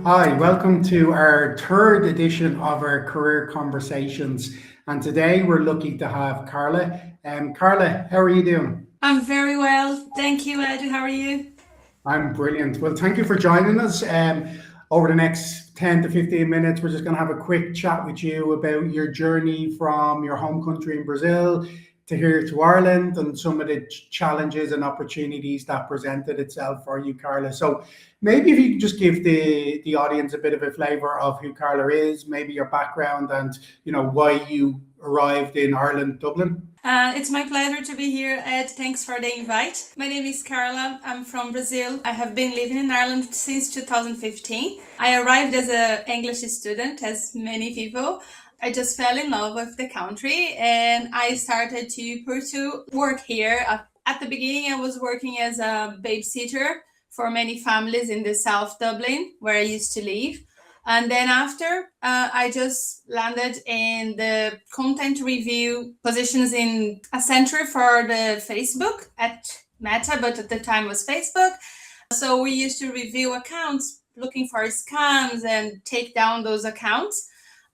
Hi, welcome to our third edition of our career conversations. And today we're lucky to have Carla. Carla, how are you doing? I'm very well. Thank you, Ed. How are you? I'm brilliant. Well, thank you for joining us. Over the next 10 to 15 minutes, we're just going to have a quick chat with you about your journey from your home country in Brazil to here to Ireland and some of the challenges and opportunities that presented itself for you, Carla. So maybe if you could just give the audience a bit of a flavor of who Carla is, maybe your background and why you arrived in Ireland, Dublin. It's my pleasure to be here, Ed. Thanks for the invite. My name is Carla. I'm from Brazil. I have been living in Ireland since 2015. I arrived as an English student, as many people. I just fell in love with the country and I started to pursue work here. At the beginning, I was working as a babysitter for many families in the South Dublin, where I used to live. And then after, I just landed in the content review positions in a center for the Facebook at Meta, but at the time was Facebook. So we used to review accounts, looking for scams and take down those accounts.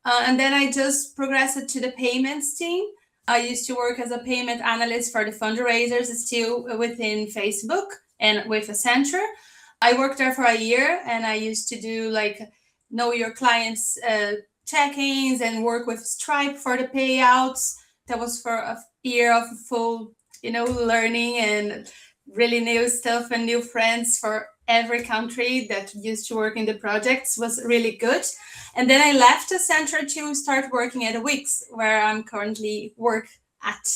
And then I just progressed to the payments team. I used to work as a payment analyst for the fundraisers, still within Facebook and with a center. I worked there for a year and I used to do know your clients check-ins and work with Stripe for the payouts. That was for a year of full, learning and really new stuff and new friends for every country that used to work in the projects. Was really good. And then I left the center to start working at Wix, where I'm currently work at.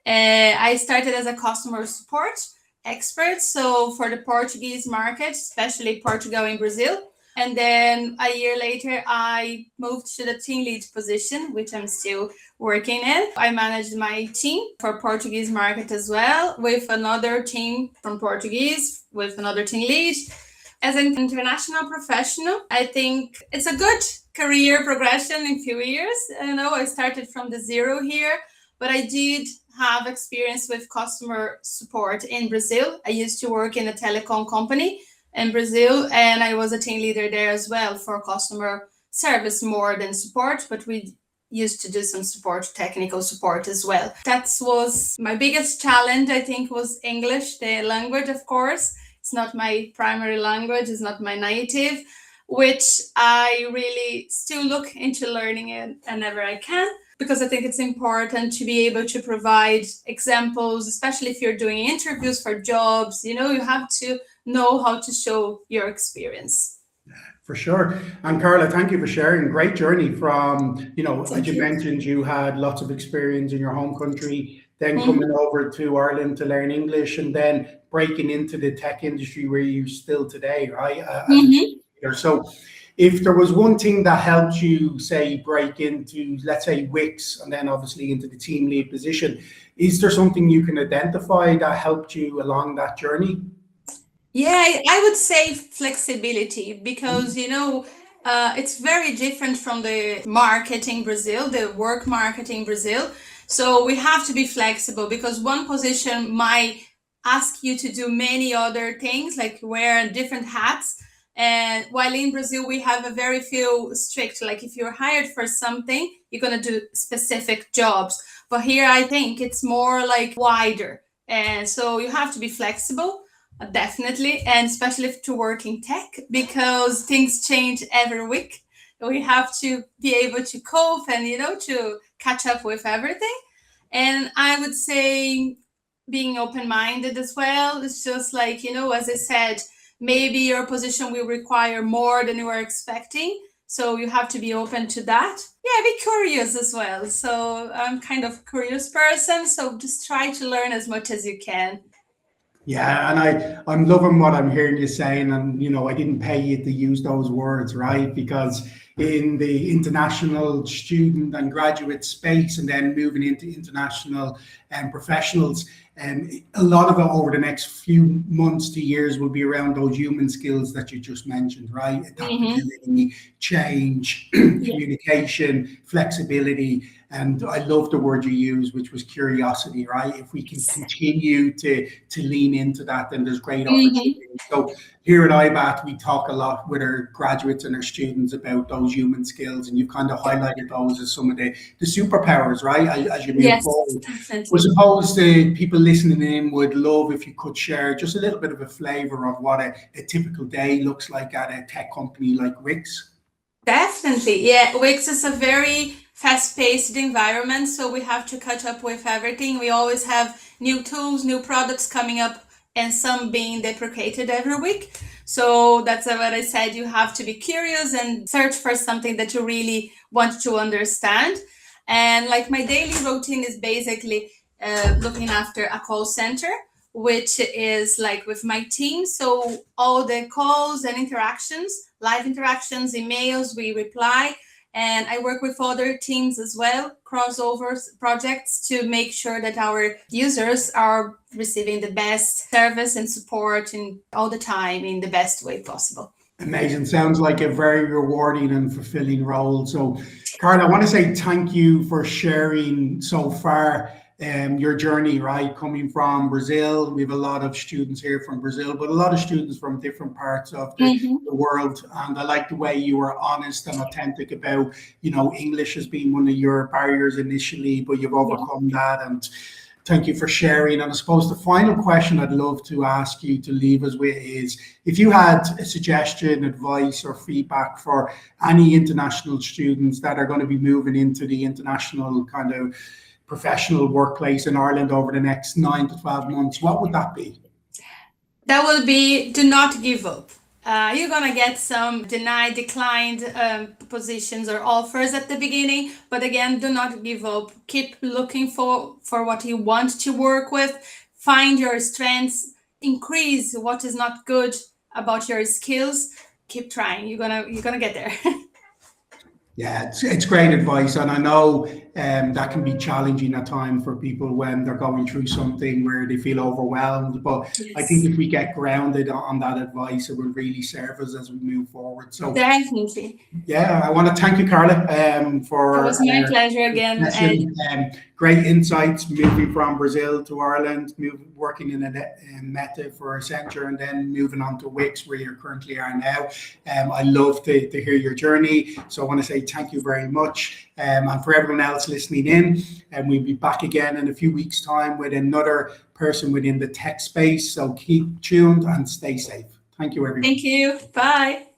I started as a customer support expert, so for the Portuguese market, especially Portugal and Brazil. And then a year later, I moved to the team lead position, which I'm still working in. I managed my team for Portuguese market as well, with another team from Portuguese, with another team lead. As an international professional, I think it's a good career progression in a few years. I started from the zero here, but I did have experience with customer support in Brazil. I used to work in a telecom company in Brazil, and I was a team leader there as well for customer service more than support, but we used to do some support, technical support as well. That was my biggest challenge, I think, was English, the language, of course. It's not my primary language, it's not my native, which I really still look into learning it whenever I can, because I think it's important to be able to provide examples, especially if you're doing interviews for jobs. You have to know how to show your experience. For sure. And Carla, thank you for sharing. Great journey from, as you mentioned, you had lots of experience in your home country, then coming over to Ireland to learn English and then breaking into the tech industry where you're still today, right? So if there was one thing that helped you, say, break into, let's say, Wix and then obviously into the team lead position, is there something you can identify that helped you along that journey? Yeah, I would say flexibility, because it's very different from the marketing Brazil, the work marketing Brazil. So we have to be flexible, because one position might ask you to do many other things, like wear different hats. And while in Brazil, we have a very few strict, like if you're hired for something, you're going to do specific jobs. But here, I think it's more like wider. And so you have to be flexible. Definitely, and especially to work in tech, because things change every week. We have to be able to cope and to catch up with everything. And I would say being open-minded as well. It's just like, as I said, maybe your position will require more than you were expecting. So you have to be open to that. Yeah, be curious as well. So I'm kind of a curious person. So just try to learn as much as you can. Yeah, and I'm loving what I'm hearing you saying, and I didn't pay you to use those words, right? Because in the international student and graduate space, and then moving into international professionals. And a lot of it over the next few months to years will be around those human skills that you just mentioned, right? Adaptability, change, communication, flexibility. And I love the word you used, which was curiosity, right? If we can continue to lean into that, then there's great opportunity. So here at IBAT, we talk a lot with our graduates and our students about those human skills, and you've kind of highlighted those as some of the superpowers, right? As you move forward. Definitely. I suppose the people listening in would love if you could share just a little bit of a flavor of what a typical day looks like at a tech company like Wix. Definitely, yeah. Wix is a very fast-paced environment, so we have to catch up with everything. We always have new tools, new products coming up, and some being deprecated every week. So that's what I said. You have to be curious and search for something that you really want to understand. And like my daily routine is basically looking after a call center, which is like with my team. So all the calls and interactions, live interactions, emails, we reply. And I work with other teams as well, crossovers projects, to make sure that our users are receiving the best service and support in all the time in the best way possible. Amazing. Sounds like a very rewarding and fulfilling role. So, Carla, I want to say thank you for sharing so far your journey, right? Coming from Brazil, we have a lot of students here from Brazil, but a lot of students from different parts of the world. And I like the way you were honest and authentic about, English as being one of your barriers initially, but you've overcome that. And thank you for sharing. And I suppose the final question I'd love to ask you to leave us with is, if you had a suggestion, advice, or feedback for any international students that are going to be moving into the international kind of professional workplace in Ireland over the next 9 to 12 months, what would that be? That will be, do not give up. You're going to get some declined positions or offers at the beginning, but again, do not give up. Keep looking for what you want to work with. Find your strengths, increase what is not good about your skills. Keep trying. You're gonna get there. Yeah, it's great advice, and I know that can be challenging at times for people when they're going through something where they feel overwhelmed. But I think if we get grounded on that advice, it will really serve us as we move forward. So definitely. Yeah, I want to thank you, Carla, for. It was my pleasure again. Great insights moving from Brazil to Ireland, working in Meta for Accenture, and then moving on to Wix, where you currently are now. I love to hear your journey. So I want to say thank you very much. And for everyone else listening in, and we'll be back again in a few weeks' time with another person within the tech space. So keep tuned and stay safe. Thank you, everyone. Thank you. Bye.